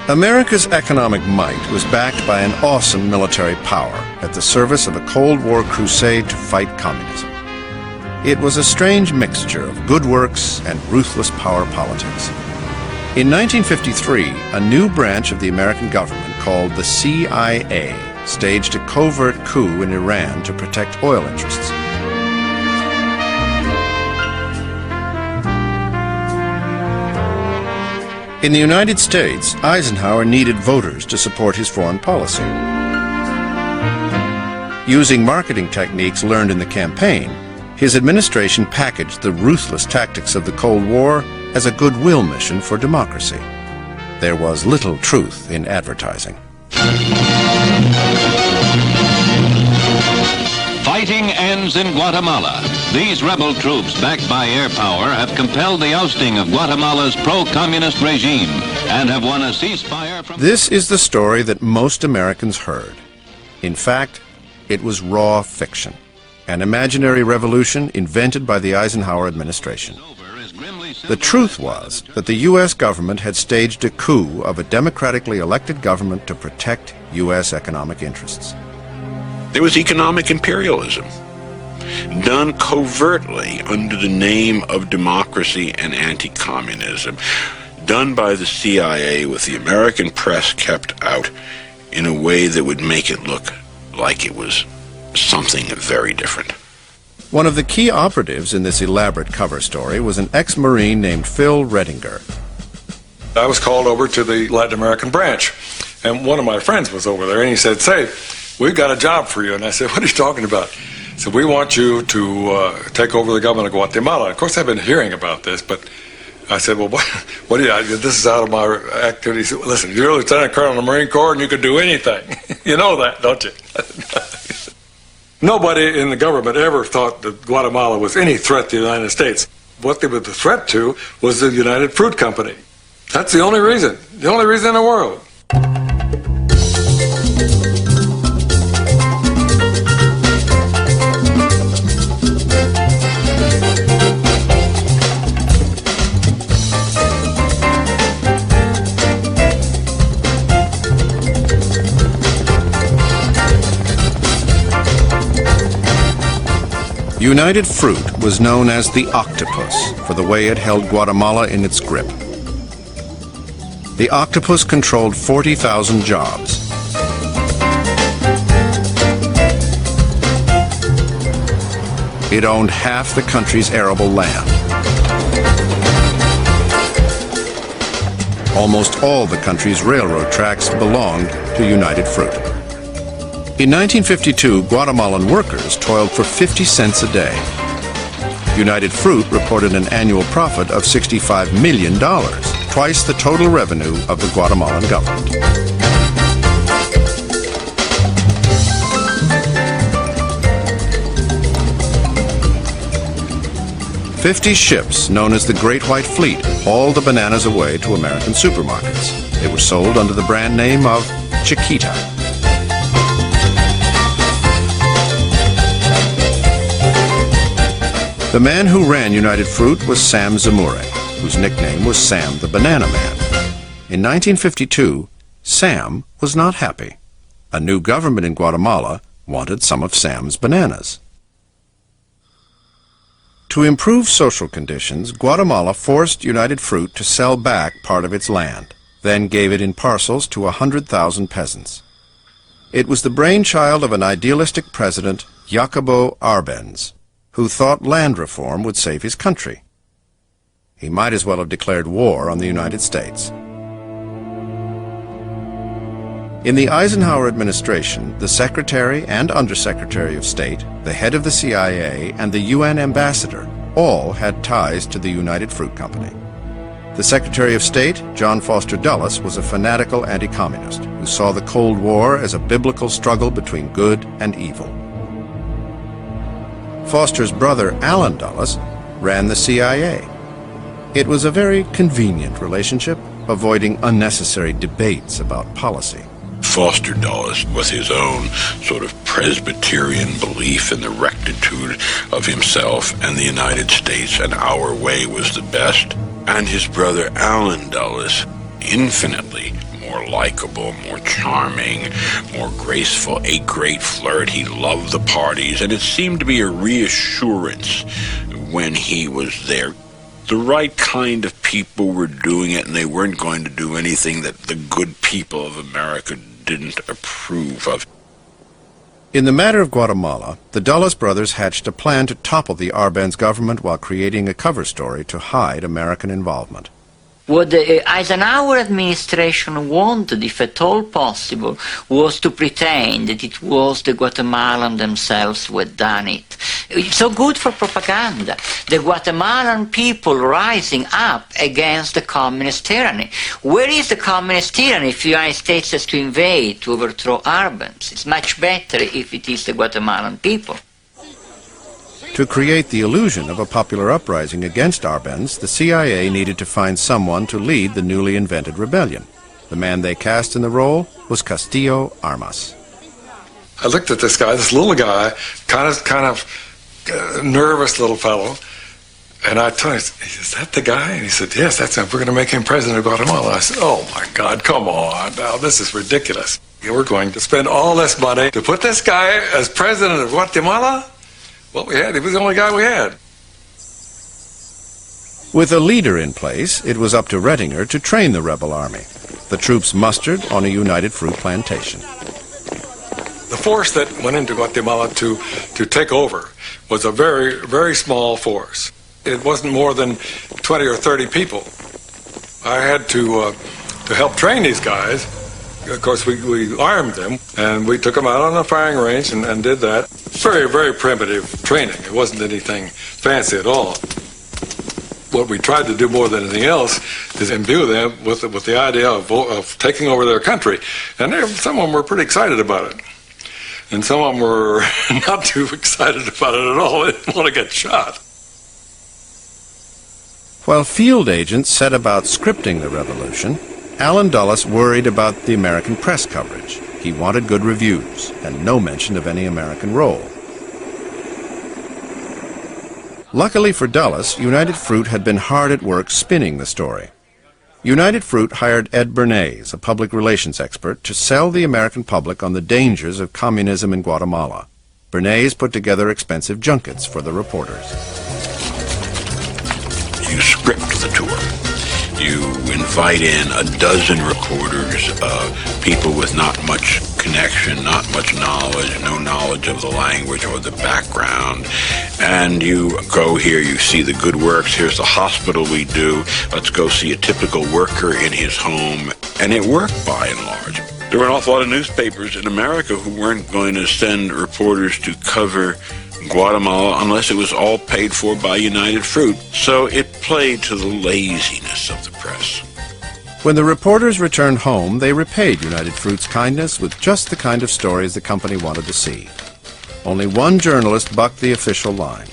America's economic might was backed by an awesome military power at the service of a Cold War crusade to fight communism. It was a strange mixture of good works and ruthless power politics. In 1953, a new branch of the American government called the CIA staged a covert coup in Iran to protect oil interests. In the United States, Eisenhower needed voters to support his foreign policy. Using marketing techniques learned in the campaign, his administration packaged the ruthless tactics of the Cold War as a goodwill mission for democracy. There was little truth in advertising. Fighting ends in Guatemala. These rebel troops, backed by air power, have compelled the ousting of Guatemala's pro-communist regime and have won a ceasefire from... This is the story that most Americans heard. In fact, it was raw fiction, an imaginary revolution invented by the Eisenhower administration. The truth was that the U.S. government had staged a coup of a democratically elected government to protect U.S. economic interests. There was economic imperialism, done covertly under the name of democracy and anti-communism, done by the CIA with the American press kept out in a way that would make it look like it was something very different. One of the key operatives in this elaborate cover story was an ex-Marine named Phil Rettinger. I was called over to the Latin American branch, and one of my friends was over there, and he said, "Say, we've got a job for you." And I said, "What are you talking about?" He said, "We want you to take over the government of Guatemala." Of course, I've been hearing about this, but I said, "Well, what do you, this is out of my activity." He said, "Listen, you're a Lieutenant Colonel in the Marine Corps, and you can do anything." You know that, don't you? Nobody in the government ever thought that Guatemala was any threat to the United States. What they were the threat to was the United Fruit Company. That's the only reason in the world. United Fruit was known as the Octopus for the way it held Guatemala in its grip. The Octopus controlled 40,000 jobs. It owned half the country's arable land. Almost all the country's railroad tracks belonged to United Fruit. In 1952, Guatemalan workers toiled for 50 cents a day. United Fruit reported an annual profit of $65 million, twice the total revenue of the Guatemalan government. "50 ships, known as the Great White Fleet, hauled the bananas away to American supermarkets. They were sold under the brand name of Chiquita. The man who ran United Fruit was Sam Zamore, whose nickname was Sam the Banana Man. In 1952, Sam was not happy. A new government in Guatemala wanted some of Sam's bananas. To improve social conditions, Guatemala forced United Fruit to sell back part of its land, then gave it in parcels to 100,000 peasants. It was the brainchild of an idealistic president, Jacobo Arbenz, who thought land reform would save his country. He might as well have declared war on the United States. In the Eisenhower administration, the Secretary and Undersecretary of State, the head of the CIA, and the UN ambassador all had ties to the United Fruit Company. The Secretary of State, John Foster Dulles, was a fanatical anti-communist who saw the Cold War as a biblical struggle between good and evil. Foster's brother, Allen Dulles, ran the CIA. It was a very convenient relationship, avoiding unnecessary debates about policy. Foster Dulles, with his own sort of Presbyterian belief in the rectitude of himself and the United States, and our way was the best, and his brother Allen Dulles infinitely more likable, more charming, more graceful, a great flirt. He loved the parties, and it seemed to be a reassurance when he was there. The right kind of people were doing it, and they weren't going to do anything that the good people of America didn't approve of. In the matter of Guatemala, the Dulles brothers hatched a plan to topple the Arbenz government while creating a cover story to hide American involvement. What the Eisenhower administration wanted, if at all possible, was to pretend that it was the Guatemalans themselves who had done it. It's so good for propaganda. The Guatemalan people rising up against the communist tyranny. Where is the communist tyranny if the United States has to invade to overthrow Arbenz? It's much better if it is the Guatemalan people. To create the illusion of a popular uprising against Arbenz, the CIA needed to find someone to lead the newly invented rebellion. The man they cast in the role was Castillo Armas. I looked at this guy, this little guy, kind of nervous little fellow, and I told him, "Is that the guy?" And he said, "Yes, that's him. We're going to make him president of Guatemala." I said, "Oh my God, come on now, this is ridiculous. We're going to spend all this money to put this guy as president of Guatemala?" Well, he was the only guy we had. With a leader in place, it was up to Rettinger to train the rebel army. The troops mustered on a united fruit plantation. The force that went into Guatemala to take over was a very, very small force. It wasn't more than 20 or 30 people. I had to help train these guys. Of course, we armed them, and we took them out on the firing range and did that. Very, very primitive training. It wasn't anything fancy at all. What we tried to do more than anything else is imbue them with the idea of taking over their country. And some of them were pretty excited about it. And some of them were not too excited about it at all. They didn't want to get shot. While field agents set about scripting the revolution, Allen Dulles worried about the American press coverage. He wanted good reviews and no mention of any American role. Luckily for Dulles, United Fruit had been hard at work spinning the story. United Fruit hired Ed Bernays, a public relations expert, to sell the American public on the dangers of communism in Guatemala. Bernays put together expensive junkets for the reporters. You script the tour. You invite in a dozen reporters, people with not much connection, not much knowledge, no knowledge of the language or the background. And you go here, you see the good works. Here's the hospital we do. Let's go see a typical worker in his home. And it worked by and large. There were an awful lot of newspapers in America who weren't going to send reporters to cover Guatemala unless it was all paid for by United Fruit. So it played to the laziness of the press. When the reporters returned home, they repaid United Fruit's kindness with just the kind of stories the company wanted to see. Only one journalist bucked the official line,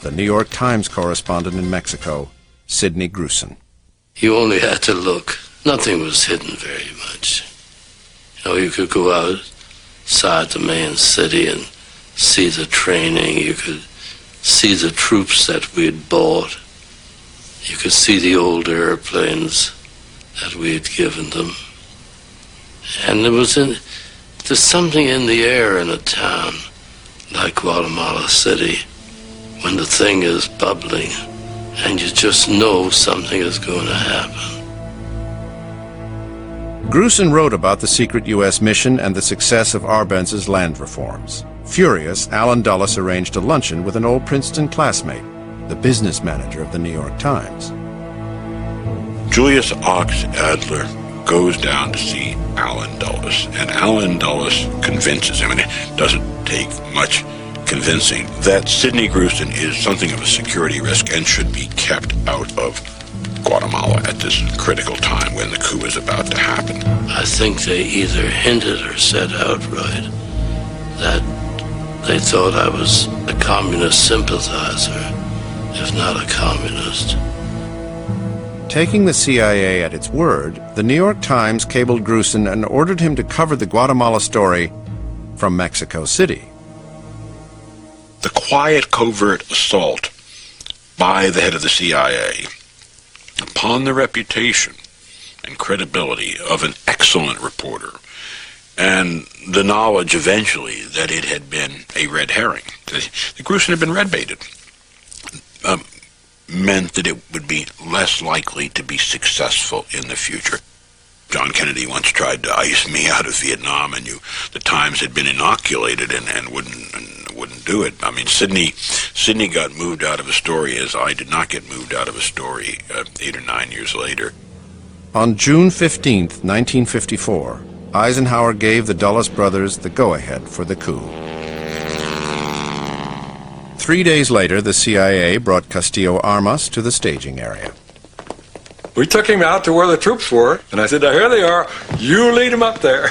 the New York Times correspondent in Mexico, Sidney Grusin. You only had to look. Nothing was hidden very much. You know, you could go outside the main city and see the training. You could see the troops that we'd bought. You could see the old airplanes that we had given them. And there's something in the air in a town like Guatemala City when the thing is bubbling and you just know something is going to happen. Grusin wrote about the secret U.S. mission and the success of Arbenz's land reforms. Furious, Allen Dulles arranged a luncheon with an old Princeton classmate, the business manager of the New York Times. Julius Ox Adler goes down to see Allen Dulles, and Allen Dulles convinces him, and it doesn't take much convincing, that Sidney Grusin is something of a security risk and should be kept out of Guatemala at this critical time when the coup is about to happen. I think they either hinted or said outright that they thought I was a communist sympathizer, if not a communist. Taking the CIA at its word, the New York Times cabled Grusin and ordered him to cover the Guatemala story from Mexico City. The quiet, covert assault by the head of the CIA upon the reputation and credibility of an excellent reporter, and the knowledge eventually that it had been a red herring, the Grusin had been red baited, meant that it would be less likely to be successful in the future. John Kennedy once tried to ice me out of Vietnam, and the Times had been inoculated and wouldn't do it. I mean, Sydney got moved out of a story as I did not get moved out of a story 8 or 9 years later. On June 15th, 1954, Eisenhower gave the Dulles brothers the go-ahead for the coup. 3 days later, the CIA brought Castillo Armas to the staging area. We took him out to where the troops were, and I said, now here they are, you lead them up there.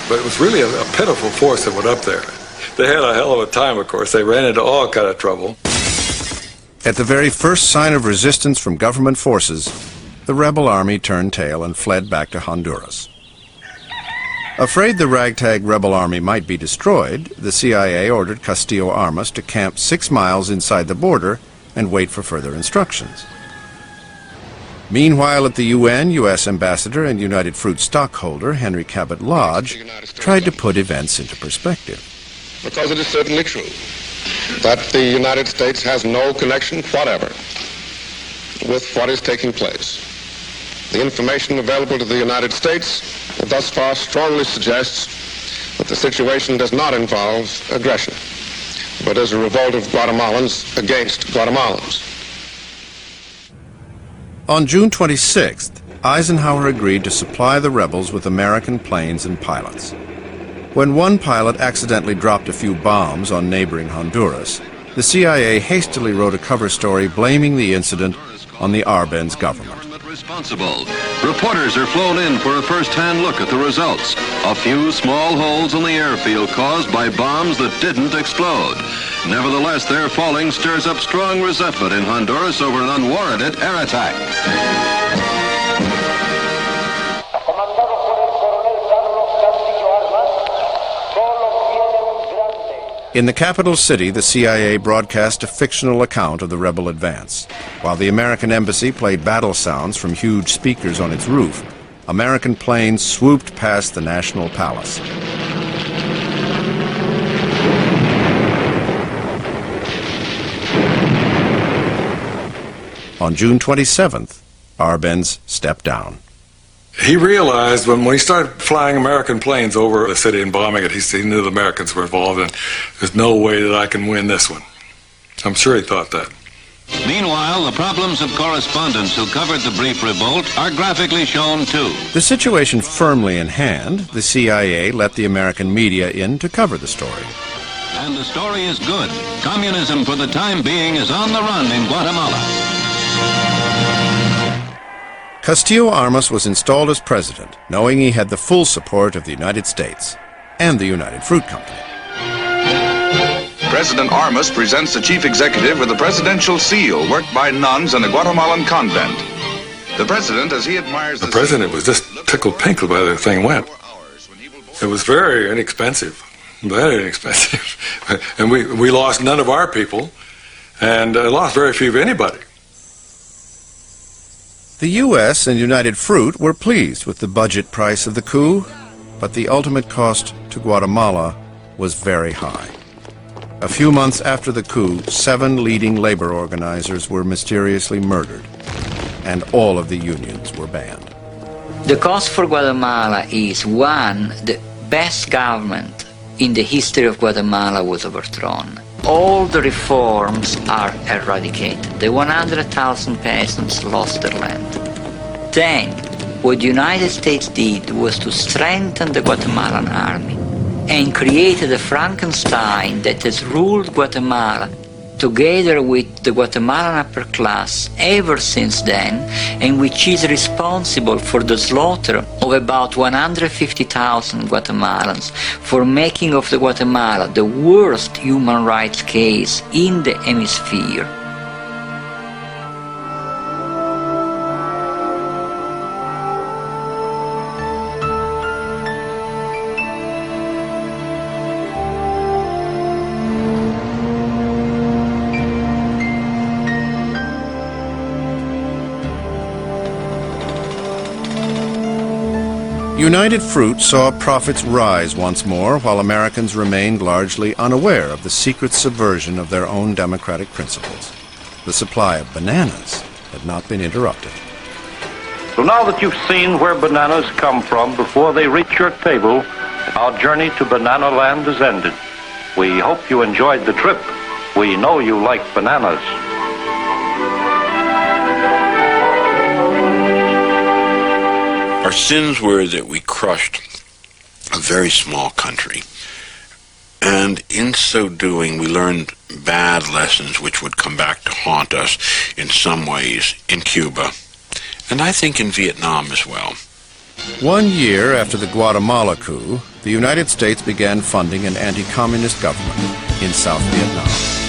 But it was really a pitiful force that went up there. They had a hell of a time, of course. They ran into all kind of trouble. At the very first sign of resistance from government forces, the rebel army turned tail and fled back to Honduras. Afraid the ragtag rebel army might be destroyed, the CIA ordered Castillo Armas to camp 6 miles inside the border and wait for further instructions. Meanwhile, at the UN, U.S. Ambassador and United Fruit stockholder Henry Cabot Lodge tried to put events into perspective. Because it is certainly true that the United States has no connection whatever with what is taking place. The information available to the United States thus far strongly suggests that the situation does not involve aggression, but is a revolt of Guatemalans against Guatemalans. On June 26th, Eisenhower agreed to supply the rebels with American planes and pilots. When one pilot accidentally dropped a few bombs on neighboring Honduras, the CIA hastily wrote a cover story blaming the incident on the Arbenz government. Responsible. Reporters are flown in for a first-hand look at the results. A few small holes in the airfield caused by bombs that didn't explode. Nevertheless, their falling stirs up strong resentment in Honduras over an unwarranted air attack. In the capital city, the CIA broadcast a fictional account of the rebel advance. While the American embassy played battle sounds from huge speakers on its roof, American planes swooped past the National Palace. On June 27th, Arbenz stepped down. He realized when we started flying American planes over the city and bombing it, he knew the Americans were involved, and there's no way that I can win this one. I'm sure he thought that. Meanwhile, the problems of correspondents who covered the brief revolt are graphically shown too. The situation firmly in hand, the CIA let the American media in to cover the story. And the story is good. Communism for the time being is on the run in Guatemala. Castillo Armas was installed as president, knowing he had the full support of the United States and the United Fruit Company. President Armas presents the chief executive with a presidential seal worked by nuns in a Guatemalan convent. The president, as he admires the president was just tickled pink by the thing went. It was very inexpensive, very inexpensive. And we lost none of our people, and lost very few of anybody. The U.S. and United Fruit were pleased with the budget price of the coup, but the ultimate cost to Guatemala was very high. A few months after the coup, 7 leading labor organizers were mysteriously murdered, and all of the unions were banned. The cost for Guatemala is, one, the best government in the history of Guatemala was overthrown. All the reforms are eradicated. The 100,000 peasants lost their land. Then, what the United States did was to strengthen the Guatemalan army and created a Frankenstein that has ruled Guatemala together with the Guatemalan upper class ever since then, and which is responsible for the slaughter of about 150,000 Guatemalans, for making of the Guatemala the worst human rights case in the hemisphere. United Fruit saw profits rise once more, while Americans remained largely unaware of the secret subversion of their own democratic principles. The supply of bananas had not been interrupted. So now that you've seen where bananas come from before they reach your table, our journey to Banana Land is ended. We hope you enjoyed the trip. We know you like bananas. Our sins were that we crushed a very small country. And in so doing, we learned bad lessons which would come back to haunt us in some ways in Cuba, and I think in Vietnam as well. 1 year after the Guatemala coup, the United States began funding an anti-communist government in South Vietnam.